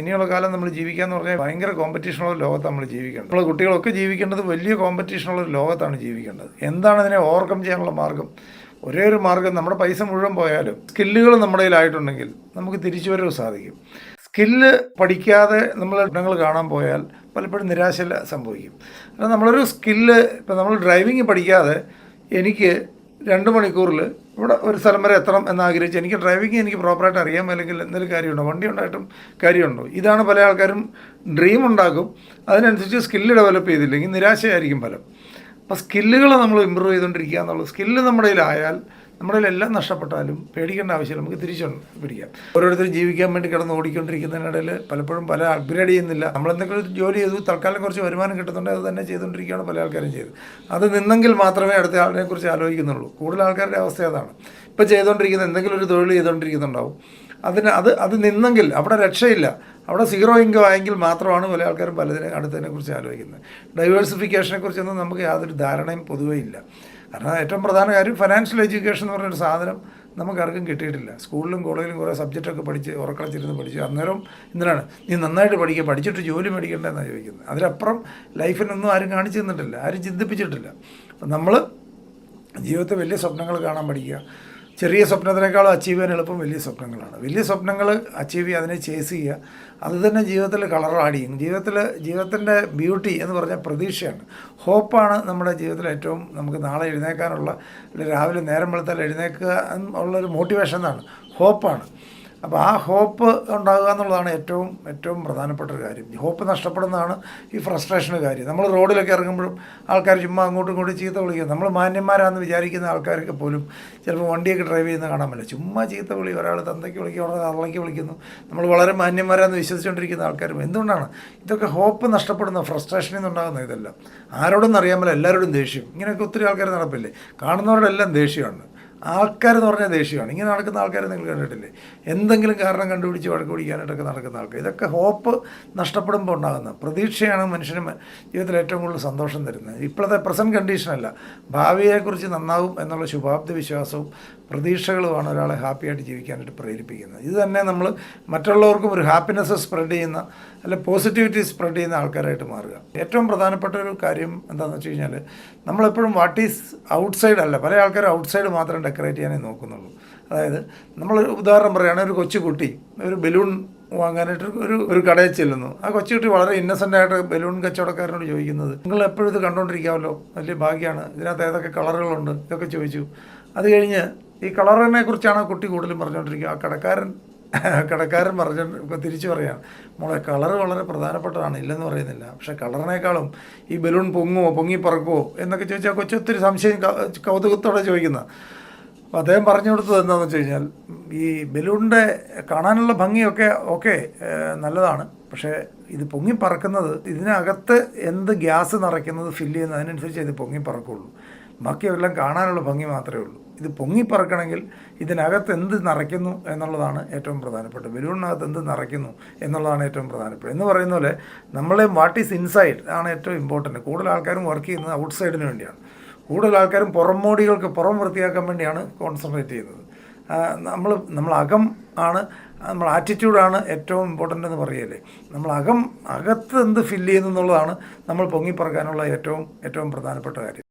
ഇനിയുള്ള കാലം നമ്മൾ ജീവിക്കാന്ന് പറഞ്ഞാൽ ഭയങ്കര കോമ്പറ്റീഷനുള്ള ലോകത്ത് നമ്മൾ ജീവിക്കേണ്ടത്. നമ്മൾ കുട്ടികളൊക്കെ ജീവിക്കേണ്ടത് വലിയ കോമ്പറ്റീഷനുള്ള ഒരു ലോകത്താണ് ജീവിക്കേണ്ടത്. എന്താണ് അതിനെ ഓവർകം ചെയ്യാനുള്ള മാർഗ്ഗം? ഒരേ ഒരു മാർഗ്ഗം, നമ്മുടെ പൈസ മുഴുവൻ പോയാലും സ്കില്ലുകൾ നമ്മുടെ കയ്യിലായിട്ടുണ്ടെങ്കിൽ നമുക്ക് തിരിച്ചു വരവ് സാധിക്കും. സ്കില്ല് പഠിക്കാതെ നമ്മൾ ഇടങ്ങൾ കാണാൻ പോയാൽ പലപ്പോഴും നിരാശ സംഭവിക്കും. കാരണം നമ്മളൊരു സ്കില്ല്, ഇപ്പോൾ നമ്മൾ ഡ്രൈവിംഗ് പഠിക്കാതെ എനിക്ക് 2 മണിക്കൂറിൽ ഇവിടെ ഒരു സ്ഥലം വരെ എത്തണം എന്നാഗ്രഹിച്ച് എനിക്ക് ഡ്രൈവിംഗ് എനിക്ക് പ്രോപ്പറായിട്ട് അറിയാൻ അല്ലെങ്കിൽ എന്തെങ്കിലും കാര്യമുണ്ടോ? വണ്ടി ഉണ്ടായിട്ടും കാര്യമുണ്ടോ? ഇതാണ് പല ആൾക്കാരും ഡ്രീം ഉണ്ടാക്കും, അതിനനുസരിച്ച് സ്കില്ല് ഡെവലപ്പ് ചെയ്തില്ലെങ്കിൽ നിരാശയായിരിക്കും ഫലം. അപ്പോൾ സ്കില്ലുകൾ നമ്മൾ ഇമ്പ്രൂവ് ചെയ്തുകൊണ്ടിരിക്കുക എന്നുള്ളത്, സ്കില്ല് നമ്മുടെ കയ്യിലായാൽ നമ്മുടെ എല്ലാം നഷ്ടപ്പെട്ടാലും പേടിക്കേണ്ട ആവശ്യമില്ല, നമുക്ക് തിരിച്ചു പിടിക്കാം. ഓരോരുത്തരും ജീവിക്കാൻ വേണ്ടി കിടന്ന് ഓടിക്കൊണ്ടിരിക്കുന്നതിനിടയിൽ പലപ്പോഴും പല അപ്ഗ്രേഡ് ചെയ്യുന്നില്ല. നമ്മളെന്തെങ്കിലും ഒരു ജോലി ചെയ്തു, തൽക്കാലം കുറച്ച് വരുമാനം കിട്ടുന്നുണ്ടെങ്കിൽ അത് തന്നെ ചെയ്തുകൊണ്ടിരിക്കുകയാണ് പല ആൾക്കാരും ചെയ്ത്. അത് നിന്നെങ്കിൽ മാത്രമേ അടുത്ത ആളിനെക്കുറിച്ച് ആലോചിക്കുന്നുള്ളൂ. കൂടുതൽ ആൾക്കാരുടെ അവസ്ഥ അതാണ്. ഇപ്പോൾ ചെയ്തുകൊണ്ടിരിക്കുന്ന എന്തെങ്കിലും ഒരു തൊഴിൽ ചെയ്തുകൊണ്ടിരിക്കുന്നുണ്ടാവും, അത് നിന്നെങ്കിൽ അവിടെ രക്ഷയില്ല, അവിടെ സീറോ ഇൻകം ആയെങ്കിൽ മാത്രമാണ് പല ആൾക്കാരും അടുത്തതിനെക്കുറിച്ച് ആലോചിക്കുന്നത്. ഡൈവേഴ്സിഫിക്കേഷനെ കുറിച്ചൊന്നും നമുക്ക് യാതൊരു ധാരണയും പൊതുവേ ഇല്ല. കാരണം ഏറ്റവും പ്രധാന കാര്യം ഫിനാൻഷ്യൽ എഡ്യൂക്കേഷൻ എന്ന് പറഞ്ഞൊരു സാധനം നമുക്കാർക്കും കിട്ടിയിട്ടില്ല. സ്കൂളിലും കോളേജിലും കുറേ സബ്ജക്റ്റൊക്കെ പഠിച്ച് ഉറക്കളച്ചിരുന്ന് പഠിച്ച് അന്നേരം എന്തിനാണ് നീ നന്നായിട്ട് പഠിക്കുക, പഠിച്ചിട്ട് ജോലി മേടിക്കേണ്ടതെന്നാണ് ചോദിക്കുന്നത്. അതിലപ്പുറം ലൈഫിനൊന്നും ആരും കാണിച്ചു തന്നിട്ടില്ല, ആരും ചിന്തിപ്പിച്ചിട്ടില്ല. അപ്പം നമ്മൾ ജീവിതത്തിൽ വലിയ സ്വപ്നങ്ങൾ കാണാൻ പഠിക്കുക. ചെറിയ സ്വപ്നത്തിനേക്കാളും അച്ചീവ് ചെയ്യാൻ എളുപ്പം വലിയ സ്വപ്നങ്ങളാണ്. വലിയ സ്വപ്നങ്ങൾ അച്ചീവ് ചെയ്യുക, അതിനെ ചേസ് ചെയ്യുക, അത് തന്നെ ജീവിതത്തിൽ കളർ ആഡ് ചെയ്യും. ജീവിതത്തിൻ്റെ ബ്യൂട്ടി എന്ന് പറഞ്ഞാൽ പ്രതീക്ഷയാണ്, ഹോപ്പാണ് നമ്മുടെ ജീവിതത്തിൽ ഏറ്റവും നമുക്ക് നാളെ എഴുന്നേക്കാനുള്ള, രാവിലെ നേരം വെളുത്താൽ എഴുന്നേൽക്കുക എന്നുള്ളൊരു മോട്ടിവേഷൻ എന്നാണ്, ഹോപ്പാണ്. അപ്പോൾ ആ ഹോപ്പ് ഉണ്ടാകുക എന്നുള്ളതാണ് ഏറ്റവും പ്രധാനപ്പെട്ട ഒരു കാര്യം. ഹോപ്പ് നഷ്ടപ്പെടുന്നതാണ് ഈ ഫ്രസ്ട്രേഷന് കാര്യം. നമ്മൾ റോഡിലൊക്കെ ഇറങ്ങുമ്പോഴും ആൾക്കാർ ചുമ്മാ അങ്ങോട്ടും ഇങ്ങോട്ടും ചീത്ത വിളിക്കുക. നമ്മൾ മാന്യന്മാരാണെന്ന് വിചാരിക്കുന്ന ആൾക്കാരൊക്കെ പോലും ചിലപ്പോൾ വണ്ടിയൊക്കെ ഡ്രൈവ് ചെയ്യുന്ന കാണാൻ പറ്റില്ല, ചുമ്മാ ചീത്ത വിളി. ഒരാൾ തന്തയ്ക്ക് വിളിക്കുക, ഒരാൾ തള്ളയ്ക്ക് വിളിക്കുന്നു. നമ്മൾ വളരെ മാന്യന്മാരാണെന്ന് വിശ്വസിച്ചുകൊണ്ടിരിക്കുന്ന ആൾക്കാരും. എന്തുകൊണ്ടാണ് ഇതൊക്കെ? ഹോപ്പ് നഷ്ടപ്പെടുന്ന, ഫ്രസ്ട്രേഷനിൽ നിന്നുണ്ടാകുന്ന ഇതെല്ലാം. ആരോടൊന്നും അറിയാമല്ലോ, എല്ലാവരോടും ദേഷ്യം. ഇങ്ങനെയൊക്കെ ഒത്തിരി ആൾക്കാർ നടപ്പില്ലേ? കാണുന്നവരോടെല്ലാം ദേഷ്യമാണ്. ആൾക്കാരെന്ന് പറഞ്ഞാൽ ദേഷ്യമാണ്. ഇങ്ങനെ നടക്കുന്ന ആൾക്കാരെ നിങ്ങൾ കണ്ടിട്ടില്ലേ? എന്തെങ്കിലും കാരണം കണ്ടുപിടിച്ച് വഴക്ക് പിടിക്കാനായിട്ടൊക്കെ നടക്കുന്ന ആൾക്കാർ. ഇതൊക്കെ ഹോപ്പ് നഷ്ടപ്പെടുമ്പോൾ ഉണ്ടാകുന്ന പ്രതീക്ഷയാണ് മനുഷ്യന് ജീവിതത്തിൽ ഏറ്റവും കൂടുതൽ സന്തോഷം തരുന്നത്. ഇപ്പോഴത്തെ പ്രസൻറ്റ് കണ്ടീഷനല്ല, ഭാവിയെക്കുറിച്ച് നന്നാവും എന്നുള്ള ശുഭാപ്തി വിശ്വാസവും പ്രതീക്ഷകളുമാണ് ഒരാളെ ഹാപ്പിയായിട്ട് ജീവിക്കാനായിട്ട് പ്രേരിപ്പിക്കുന്നത്. ഇത് തന്നെ നമ്മൾ മറ്റുള്ളവർക്കും ഒരു ഹാപ്പിനെസ് സ്പ്രെഡ് ചെയ്യുന്ന, അല്ലെ പോസിറ്റിവിറ്റി സ്പ്രെഡ് ചെയ്യുന്ന ആൾക്കാരായിട്ട് മാറുക. ഏറ്റവും പ്രധാനപ്പെട്ട ഒരു കാര്യം എന്താണെന്ന് വെച്ച് കഴിഞ്ഞാൽ, നമ്മളെപ്പോഴും വാട്ട് ഈസ് ഔട്ട്സൈഡ് അല്ല, പല ആൾക്കാരും ഔട്ട്സൈഡ് മാത്രം ഡെക്കറേറ്റ് ചെയ്യാനേ നോക്കുന്നുള്ളൂ. അതായത് നമ്മളൊരു ഉദാഹരണം പറയുകയാണെങ്കിൽ, ഒരു കൊച്ചുകുട്ടി ഒരു ബലൂൺ വാങ്ങാനായിട്ട് ഒരു കടയിൽ ചെല്ലുന്നു. ആ കൊച്ചുകുട്ടി വളരെ ഇന്നസെൻ്റായിട്ട് ബലൂൺ കച്ചവടക്കാരനോട് ചോദിക്കുന്നത്, നിങ്ങൾ എപ്പോഴും ഇത് കണ്ടുകൊണ്ടിരിക്കാമല്ലോ, വലിയ ഭാഗ്യമാണ്, ഇതിനകത്ത് ഏതൊക്കെ കളറുകളുണ്ട്, ഇതൊക്കെ ചോദിച്ചു. അത് കഴിഞ്ഞ് ഈ കളറിനെ കുറിച്ചാണ് കുട്ടി കൂടുതലും പറഞ്ഞുകൊണ്ടിരിക്കുക. ആ കടക്കാരൻ തിരിച്ചു പറയുകയാണ്, മോളെ കളറ് വളരെ പ്രധാനപ്പെട്ടതാണ്, ഇല്ലെന്ന് പറയുന്നില്ല, പക്ഷേ കളറിനേക്കാളും ഈ ബലൂൺ പൊങ്ങി പറക്കുമോ എന്നൊക്കെ ചോദിച്ചാൽ കൊച്ചൊത്തിരി സംശയം കൗതുകത്തോടെ ചോദിക്കുന്ന. അപ്പോൾ അദ്ദേഹം പറഞ്ഞു കൊടുത്തത് എന്താണെന്ന് വെച്ച് കഴിഞ്ഞാൽ, ഈ ബലൂണിൻ്റെ കാണാനുള്ള ഭംഗിയൊക്കെ നല്ലതാണ്, പക്ഷേ ഇത് പൊങ്ങിപ്പറക്കുന്നത്, ഇതിനകത്ത് എന്ത് ഗ്യാസ് നിറയ്ക്കുന്നത് ഫില്ല് ചെയ്യുന്നത് അതിനനുസരിച്ച് ഇത് പൊങ്ങിപ്പറക്കുള്ളൂ. ബാക്കിയെല്ലാം കാണാനുള്ള ഭംഗി മാത്രമേ ഉള്ളൂ. ഇത് പൊങ്ങിപ്പറക്കണമെങ്കിൽ ഇതിനകത്ത് എന്ത് നിറയ്ക്കുന്നു എന്നുള്ളതാണ് ഏറ്റവും പ്രധാനപ്പെട്ടത്. ബലൂണിനകത്ത് എന്ത് നിറയ്ക്കുന്നു എന്നുള്ളതാണ് ഏറ്റവും പ്രധാനപ്പെട്ടത്. എന്ന് പറയുന്ന പോലെ നമ്മളെ വാട്ട് ഈസ് ഇൻസൈഡ് ആണ് ഏറ്റവും ഇമ്പോർട്ടൻറ്റ്. കൂടുതൽ ആൾക്കാരും വർക്ക് ചെയ്യുന്നത് ഔട്ട് സൈഡിന് വേണ്ടിയാണ്. കൂടുതൽ ആൾക്കാരും പുറം വൃത്തിയാക്കാൻ വേണ്ടിയാണ് കോൺസെൻട്രേറ്റ് ചെയ്യുന്നത്. നമ്മൾ അകം ആണ്, നമ്മൾ ആറ്റിറ്റ്യൂഡാണ് ഏറ്റവും ഇമ്പോർട്ടൻ്റ് എന്ന് പറയല്ലേ. അകത്ത് എന്ത് ഫില്ല് ചെയ്യുന്നു എന്നുള്ളതാണ് നമ്മൾ പൊങ്ങിപ്പറക്കാനുള്ള ഏറ്റവും പ്രധാനപ്പെട്ട കാര്യം.